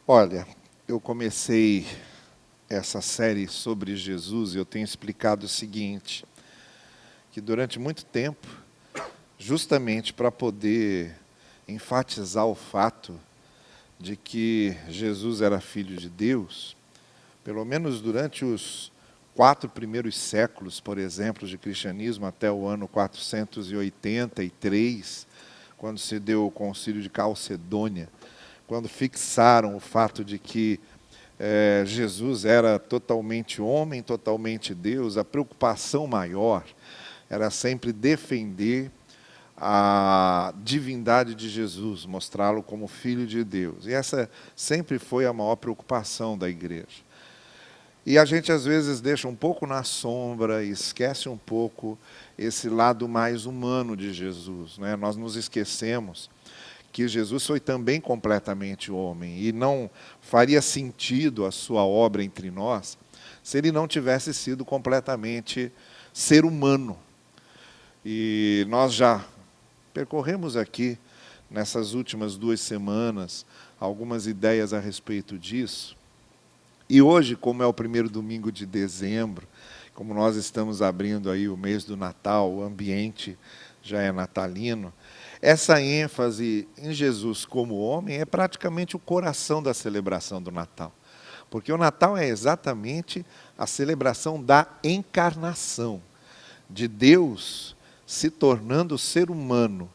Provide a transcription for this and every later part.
Olha, eu comecei essa série sobre Jesus e eu tenho explicado o seguinte, que durante muito tempo, justamente para poder enfatizar o fato de que Jesus era filho de Deus, pelo menos durante os 4 primeiros séculos, por exemplo, de cristianismo, até o ano 483, quando se deu o concílio de Calcedônia, quando fixaram o fato de que Jesus era totalmente homem, totalmente Deus, a preocupação maior era sempre defender a divindade de Jesus, mostrá-lo como filho de Deus. E essa sempre foi a maior preocupação da igreja. E a gente às vezes deixa um pouco na sombra, esquece um pouco esse lado mais humano de Jesus, né? Nós nos esquecemos que Jesus foi também completamente homem e não faria sentido a sua obra entre nós se ele não tivesse sido completamente ser humano. E nós já percorremos aqui, nessas últimas 2 semanas, algumas ideias a respeito disso. E hoje, como é o primeiro domingo de dezembro, como nós estamos abrindo aí o mês do Natal, o ambiente já é natalino, essa ênfase em Jesus como homem é praticamente o coração da celebração do Natal. Porque o Natal é exatamente a celebração da encarnação, de Deus se tornando ser humano.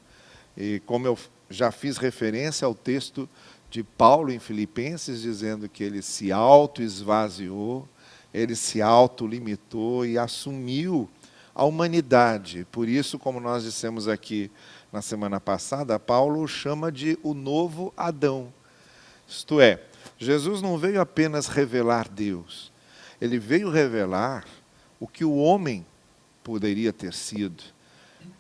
E como eu já fiz referência ao texto de Paulo em Filipenses, dizendo que ele se auto-esvaziou, ele se auto-limitou e assumiu a humanidade. Por isso, como nós dissemos aqui na semana passada, Paulo chama de o novo Adão. Isto é, Jesus não veio apenas revelar Deus, ele veio revelar o que o homem poderia ter sido,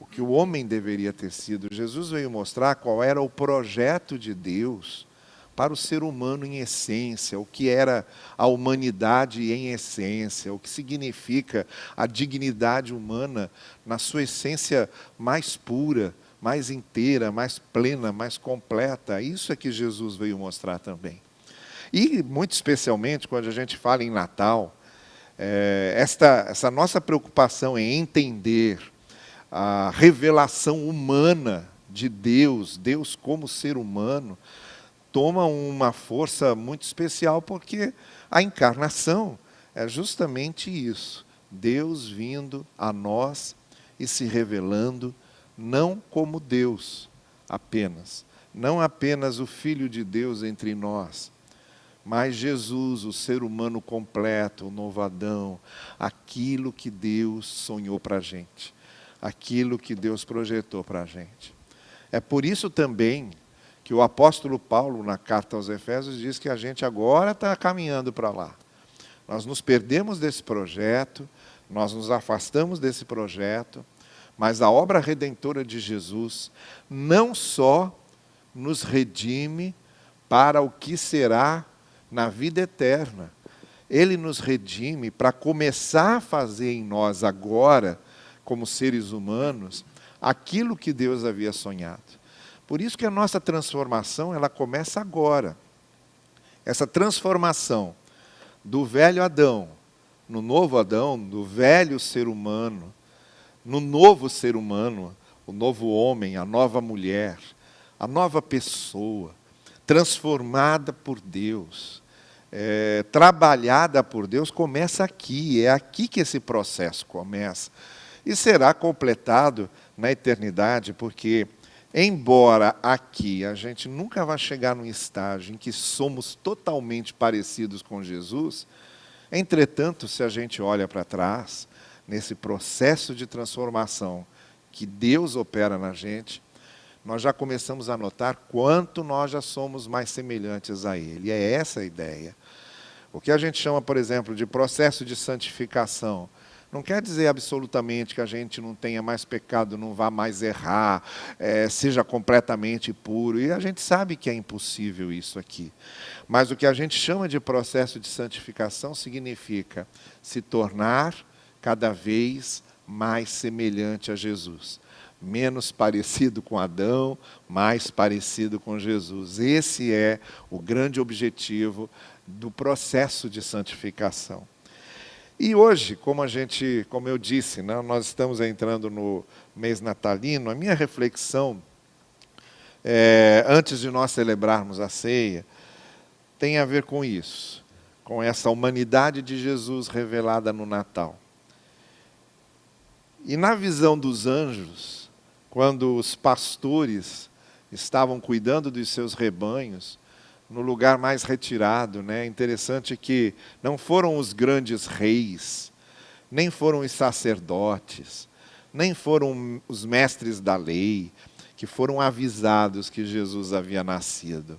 o que o homem deveria ter sido. Jesus veio mostrar qual era o projeto de Deus para o ser humano em essência, o que era a humanidade em essência, o que significa a dignidade humana na sua essência mais pura, mais inteira, mais plena, mais completa. Isso é que Jesus veio mostrar também. E, muito especialmente, quando a gente fala em Natal, essa nossa preocupação em entender a revelação humana de Deus, Deus como ser humano, toma uma força muito especial, porque a encarnação é justamente isso. Deus vindo a nós e se revelando não como Deus apenas, não apenas o Filho de Deus entre nós, mas Jesus, o ser humano completo, o novo Adão, aquilo que Deus sonhou para a gente, aquilo que Deus projetou para a gente. É por isso também que o apóstolo Paulo, na carta aos Efésios, diz que a gente agora está caminhando para lá. Nós nos perdemos desse projeto, nós nos afastamos desse projeto, mas a obra redentora de Jesus não só nos redime para o que será na vida eterna, ele nos redime para começar a fazer em nós agora, como seres humanos, aquilo que Deus havia sonhado. Por isso que a nossa transformação, ela começa agora. Essa transformação do velho Adão, no novo Adão, do velho ser humano, no novo ser humano, o novo homem, a nova mulher, a nova pessoa, transformada por Deus, trabalhada por Deus, começa aqui. É aqui que esse processo começa. E será completado na eternidade, porque embora aqui a gente nunca vai chegar num estágio em que somos totalmente parecidos com Jesus, entretanto, se a gente olha para trás, nesse processo de transformação que Deus opera na gente, nós já começamos a notar quanto nós já somos mais semelhantes a Ele. E é essa a ideia. O que a gente chama, por exemplo, de processo de santificação, não quer dizer absolutamente que a gente não tenha mais pecado, não vá mais errar, seja completamente puro. E a gente sabe que é impossível isso aqui. Mas o que a gente chama de processo de santificação significa se tornar cada vez mais semelhante a Jesus. Menos parecido com Adão, mais parecido com Jesus. Esse é o grande objetivo do processo de santificação. E hoje, como eu disse, né, nós estamos entrando no mês natalino, a minha reflexão, antes de nós celebrarmos a ceia, tem a ver com isso, com essa humanidade de Jesus revelada no Natal. E na visão dos anjos, quando os pastores estavam cuidando dos seus rebanhos, no lugar mais retirado, né? Interessante que não foram os grandes reis, nem foram os sacerdotes, nem foram os mestres da lei, que foram avisados que Jesus havia nascido.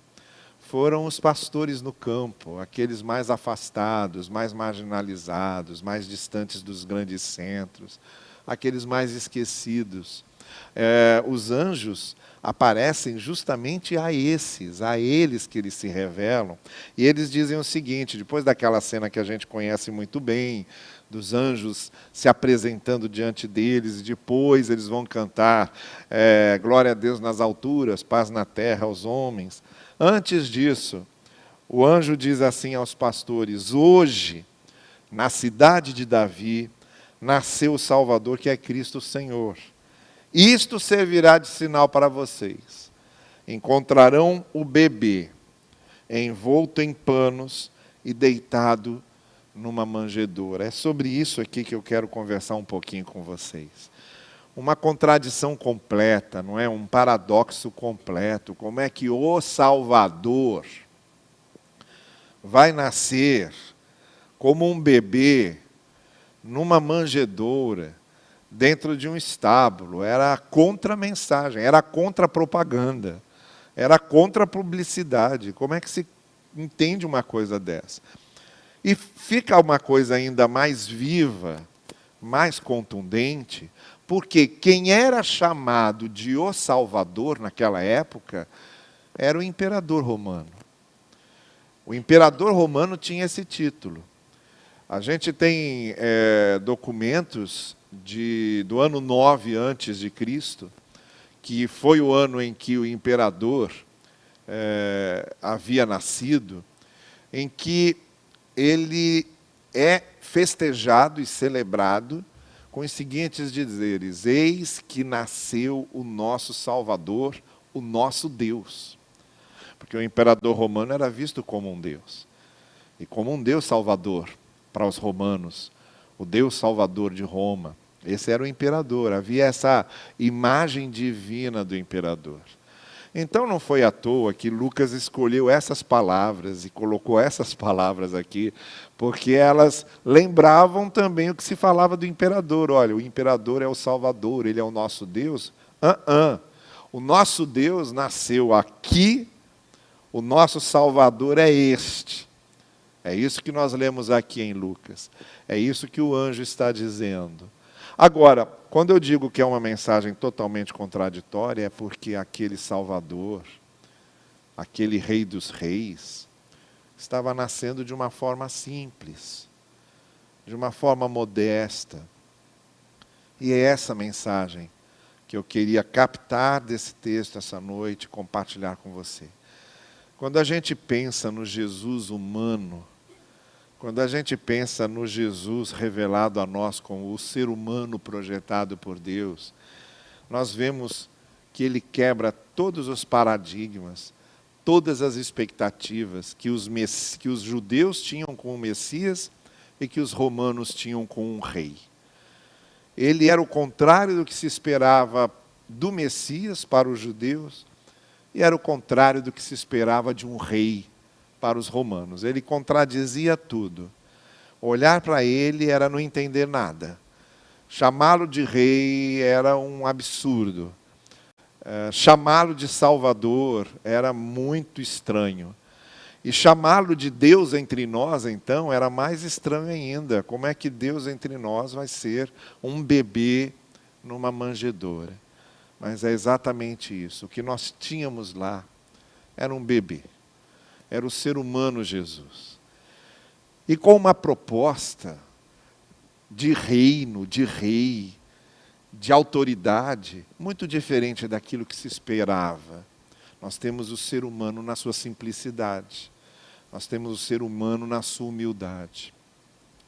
Foram os pastores no campo, aqueles mais afastados, mais marginalizados, mais distantes dos grandes centros, aqueles mais esquecidos. Os anjos aparecem justamente a eles que eles se revelam. E eles dizem o seguinte, depois daquela cena que a gente conhece muito bem, dos anjos se apresentando diante deles, e depois eles vão cantar glória a Deus nas alturas, paz na terra aos homens. Antes disso, o anjo diz assim aos pastores: hoje, na cidade de Davi, nasceu o Salvador, que é Cristo o Senhor. Isto servirá de sinal para vocês. Encontrarão o bebê envolto em panos e deitado numa manjedoura. É sobre isso aqui que eu quero conversar um pouquinho com vocês. Uma contradição completa, não é? Um paradoxo completo. Como é que o Salvador vai nascer como um bebê numa manjedoura, dentro de um estábulo? Era a contra-mensagem, era a contra-propaganda, era a contra-publicidade. Como é que se entende uma coisa dessa? E fica uma coisa ainda mais viva, mais contundente, porque quem era chamado de o Salvador naquela época era o imperador romano. O imperador romano tinha esse título. A gente tem documentos do ano 9 antes de Cristo, que foi o ano em que o imperador havia nascido, em que ele é festejado e celebrado com os seguintes dizeres: eis que nasceu o nosso Salvador, o nosso Deus. Porque o imperador romano era visto como um Deus, e como um Deus salvador para os romanos, o Deus salvador de Roma. Esse era o imperador, havia essa imagem divina do imperador. Então não foi à toa que Lucas escolheu essas palavras e colocou essas palavras aqui, porque elas lembravam também o que se falava do imperador. Olha, o imperador é o Salvador, ele é o nosso Deus. O nosso Deus nasceu aqui, o nosso Salvador é este. É isso que nós lemos aqui em Lucas. É isso que o anjo está dizendo. Agora, quando eu digo que é uma mensagem totalmente contraditória, é porque aquele Salvador, aquele Rei dos Reis, estava nascendo de uma forma simples, de uma forma modesta. E é essa mensagem que eu queria captar desse texto essa noite e compartilhar com você. Quando a gente pensa no Jesus humano, quando a gente pensa no Jesus revelado a nós como o ser humano projetado por Deus, nós vemos que ele quebra todos os paradigmas, todas as expectativas que os judeus tinham com o Messias e que os romanos tinham com um rei. Ele era o contrário do que se esperava do Messias para os judeus e era o contrário do que se esperava de um rei para os romanos. Ele contradizia tudo. Olhar para ele era não entender nada. Chamá-lo de rei era um absurdo. Chamá-lo de Salvador era muito estranho. E chamá-lo de Deus entre nós, então, era mais estranho ainda. Como é que Deus entre nós vai ser um bebê numa manjedoura? Mas é exatamente isso. O que nós tínhamos lá era um bebê. Era o ser humano Jesus. E com uma proposta de reino, de rei, de autoridade, muito diferente daquilo que se esperava. Nós temos o ser humano na sua simplicidade. Nós temos o ser humano na sua humildade.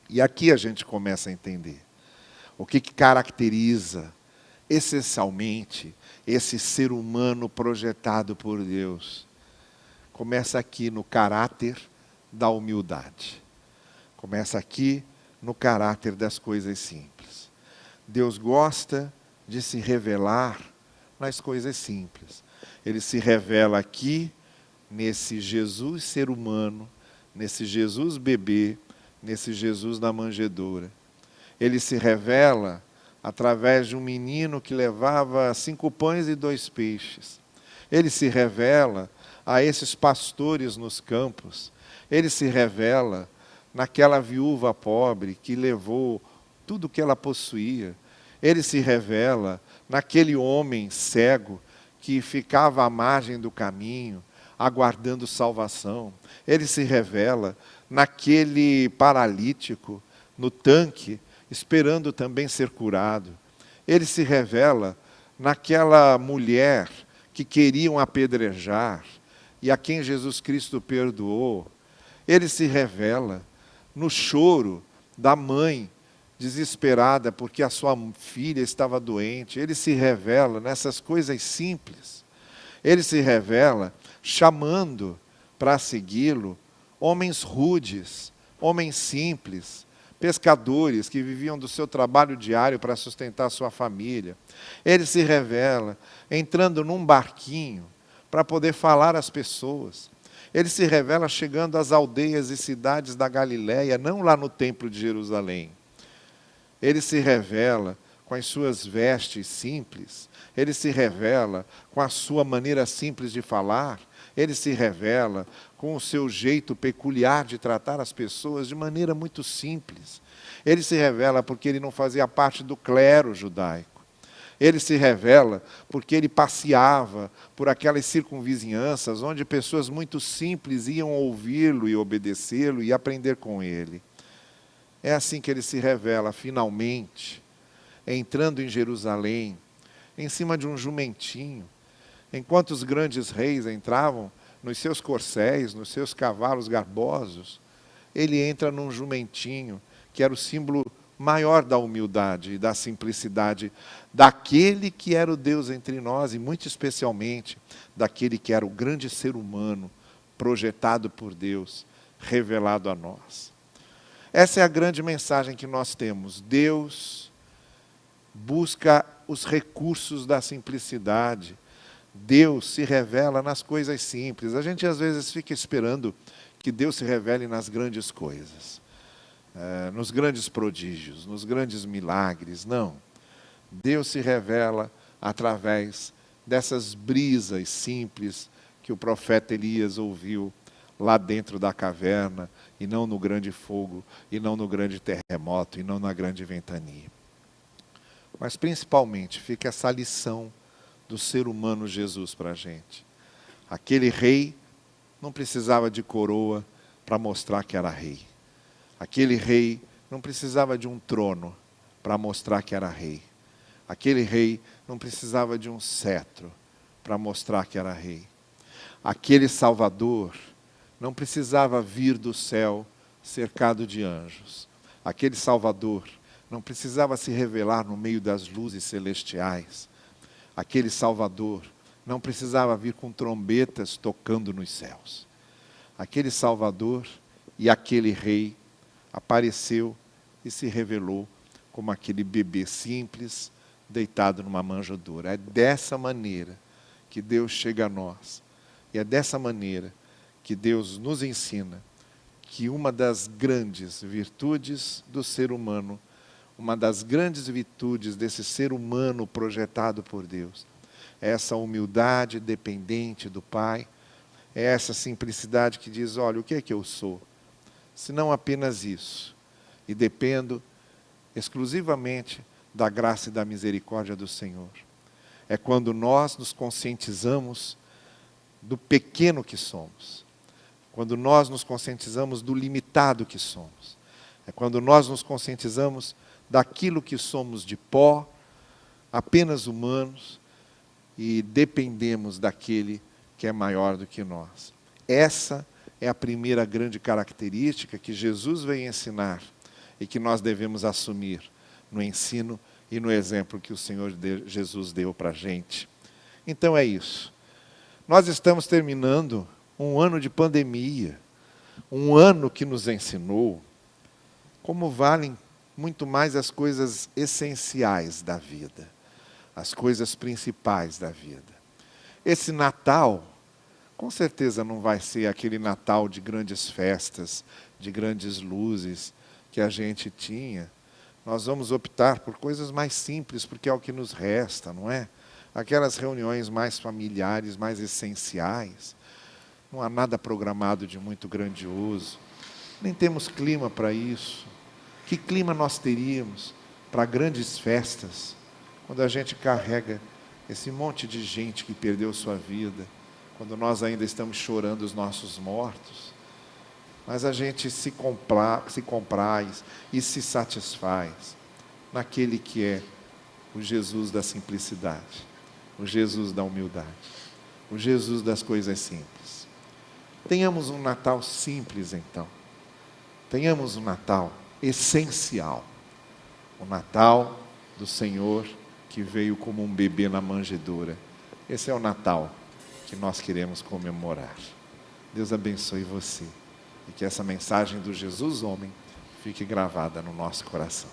E aqui a gente começa a entender o que caracteriza essencialmente esse ser humano projetado por Deus. Começa aqui no caráter da humildade. Começa aqui no caráter das coisas simples. Deus gosta de se revelar nas coisas simples. Ele se revela aqui nesse Jesus ser humano, nesse Jesus bebê, nesse Jesus da manjedoura. Ele se revela através de um menino que levava 5 pães e 2 peixes. Ele se revela a esses pastores nos campos. Ele se revela naquela viúva pobre que levou tudo que ela possuía. Ele se revela naquele homem cego que ficava à margem do caminho, aguardando salvação. Ele se revela naquele paralítico, no tanque, esperando também ser curado. Ele se revela naquela mulher que queriam apedrejar e a quem Jesus Cristo perdoou. Ele se revela no choro da mãe desesperada porque a sua filha estava doente. Ele se revela nessas coisas simples. Ele se revela chamando para segui-lo homens rudes, homens simples, pescadores que viviam do seu trabalho diário para sustentar sua família. Ele se revela entrando num barquinho para poder falar às pessoas. Ele se revela chegando às aldeias e cidades da Galileia, não lá no templo de Jerusalém. Ele se revela com as suas vestes simples. Ele se revela com a sua maneira simples de falar. Ele se revela com o seu jeito peculiar de tratar as pessoas de maneira muito simples. Ele se revela porque ele não fazia parte do clero judaico. Ele se revela porque ele passeava por aquelas circunvizinhanças onde pessoas muito simples iam ouvi-lo e obedecê-lo e aprender com ele. É assim que ele se revela, finalmente, entrando em Jerusalém, em cima de um jumentinho. Enquanto os grandes reis entravam nos seus corcéis, nos seus cavalos garbosos, ele entra num jumentinho, que era o símbolo maior da humildade e da simplicidade daquele que era o Deus entre nós, e muito especialmente daquele que era o grande ser humano, projetado por Deus, revelado a nós. Essa é a grande mensagem que nós temos. Deus busca os recursos da simplicidade. Deus se revela nas coisas simples. A gente às vezes fica esperando que Deus se revele nas grandes coisas, nos grandes prodígios, nos grandes milagres. Não. Deus se revela através dessas brisas simples que o profeta Elias ouviu lá dentro da caverna, e não no grande fogo, e não no grande terremoto, e não na grande ventania. Mas principalmente fica essa lição do ser humano Jesus para a gente. Aquele rei não precisava de coroa para mostrar que era rei. Aquele rei não precisava de um trono para mostrar que era rei. Aquele rei não precisava de um cetro para mostrar que era rei. Aquele Salvador não precisava vir do céu cercado de anjos. Aquele Salvador não precisava se revelar no meio das luzes celestiais. Aquele Salvador não precisava vir com trombetas tocando nos céus. Aquele Salvador e aquele Rei apareceu e se revelou como aquele bebê simples deitado numa manjedoura. É dessa maneira que Deus chega a nós. E é dessa maneira que Deus nos ensina que uma das grandes virtudes do ser humano, uma das grandes virtudes desse ser humano projetado por Deus, é essa humildade dependente do Pai, é essa simplicidade que diz, olha, o que é que eu sou? Se não apenas isso, e dependo exclusivamente da graça e da misericórdia do Senhor. É quando nós nos conscientizamos do pequeno que somos, quando nós nos conscientizamos do limitado que somos, é quando nós nos conscientizamos daquilo que somos de pó, apenas humanos, e dependemos daquele que é maior do que nós. Essa é a primeira grande característica que Jesus veio ensinar e que nós devemos assumir no ensino e no exemplo que o Senhor Jesus deu para a gente. Então é isso. Nós estamos terminando um ano de pandemia, um ano que nos ensinou como valem muito mais as coisas essenciais da vida, as coisas principais da vida. Esse Natal, com certeza não vai ser aquele Natal de grandes festas, de grandes luzes que a gente tinha. Nós vamos optar por coisas mais simples, porque é o que nos resta, não é? Aquelas reuniões mais familiares, mais essenciais. Não há nada programado de muito grandioso. Nem temos clima para isso. Que clima nós teríamos para grandes festas, quando a gente carrega esse monte de gente que perdeu sua vida, quando nós ainda estamos chorando os nossos mortos, mas a gente se compraz e se satisfaz naquele que é o Jesus da simplicidade, o Jesus da humildade, o Jesus das coisas simples. Tenhamos um Natal simples, então. Tenhamos um Natal essencial. O Natal do Senhor que veio como um bebê na manjedoura. Esse é o Natal que nós queremos comemorar. Deus abençoe você e que essa mensagem do Jesus homem fique gravada no nosso coração.